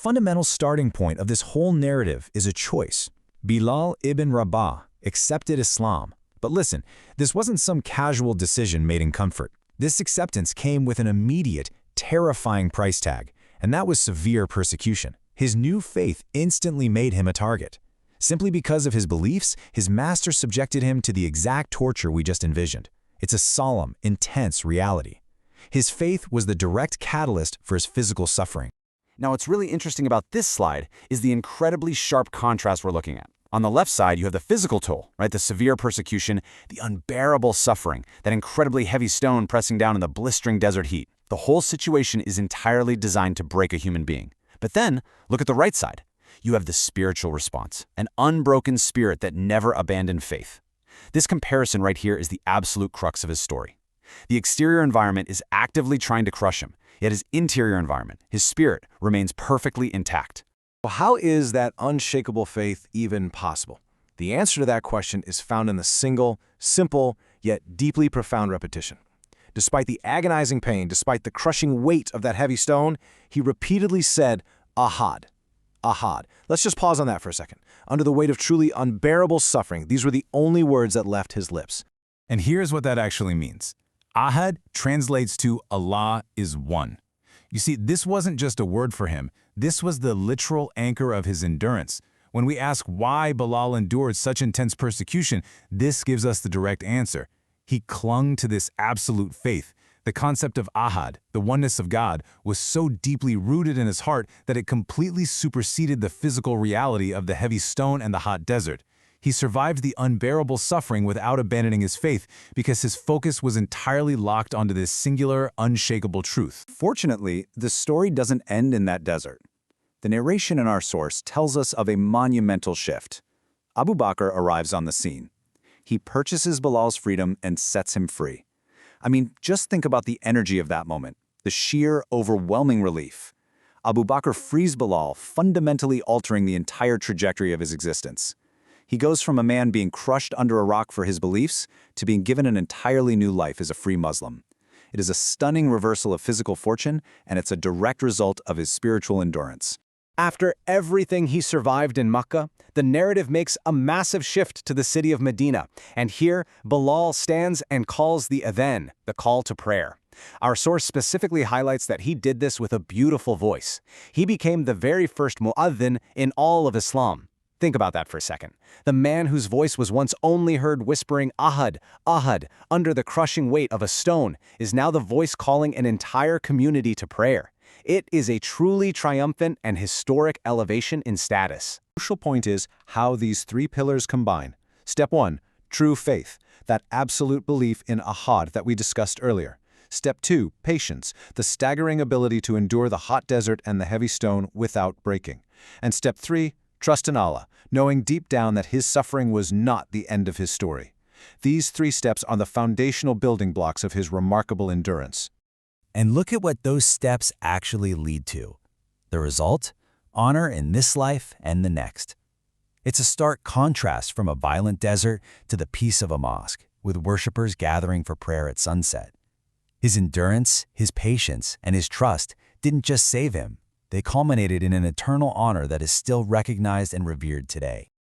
fundamental starting point of this whole narrative is a choice. Bilal ibn Rabah accepted Islam. But listen, this wasn't some casual decision made in comfort. This acceptance came with an immediate, terrifying price tag, and that was severe persecution. His new faith instantly made him a target. Simply because of his beliefs, his master subjected him to the exact torture we just envisioned. It's a solemn, intense reality. His faith was the direct catalyst for his physical suffering. Now, what's really interesting about this slide is the incredibly sharp contrast we're looking at. On the left side, you have the physical toll, right? The severe persecution, the unbearable suffering, that incredibly heavy stone pressing down in the blistering desert heat. The whole situation is entirely designed to break a human being. But then, look at the right side. You have the spiritual response, an unbroken spirit that never abandoned faith. This comparison right here is the absolute crux of his story. The exterior environment is actively trying to crush him, yet his interior environment, his spirit, remains perfectly intact. Well, how is that unshakable faith even possible? The answer to that question is found in the single, simple, yet deeply profound repetition. Despite the agonizing pain, despite the crushing weight of that heavy stone, he repeatedly said, Ahad. Ahad. Let's just pause on that for a second. Under the weight of truly unbearable suffering, these were the only words that left his lips. And here's what that actually means. Ahad translates to Allah is one. You see, this wasn't just a word for him. This was the literal anchor of his endurance. When we ask why Bilal endured such intense persecution, this gives us the direct answer. He clung to this absolute faith. The concept of Ahad, the oneness of God, was so deeply rooted in his heart that it completely superseded the physical reality of the heavy stone and the hot desert. He survived the unbearable suffering without abandoning his faith because his focus was entirely locked onto this singular, unshakable truth. Fortunately, the story doesn't end in that desert. The narration in our source tells us of a monumental shift. Abu Bakr arrives on the scene. He purchases Bilal's freedom and sets him free. I mean, just think about the energy of that moment, the sheer, overwhelming relief. Abu Bakr frees Bilal, fundamentally altering the entire trajectory of his existence. He goes from a man being crushed under a rock for his beliefs to being given an entirely new life as a free Muslim. It is a stunning reversal of physical fortune, and it's a direct result of his spiritual endurance. After everything he survived in Makkah, the narrative makes a massive shift to the city of Medina, and here Bilal stands and calls the adhan, the call to prayer. Our source specifically highlights that he did this with a beautiful voice. He became the very first mu'adhin in all of Islam. Think about that for a second. The man whose voice was once only heard whispering Ahad, Ahad, under the crushing weight of a stone, is now the voice calling an entire community to prayer. It is a truly triumphant and historic elevation in status. The crucial point is how these three pillars combine. Step 1, true faith, that absolute belief in Ahad that we discussed earlier. Step 2, patience, the staggering ability to endure the hot desert and the heavy stone without breaking. And step 3, trust in Allah, knowing deep down that his suffering was not the end of his story. These 3 steps are the foundational building blocks of his remarkable endurance. And look at what those steps actually lead to. The result? Honor in this life and the next. It's a stark contrast from a violent desert to the peace of a mosque, with worshipers gathering for prayer at sunset. His endurance, his patience, and his trust didn't just save him. They culminated in an eternal honor that is still recognized and revered today.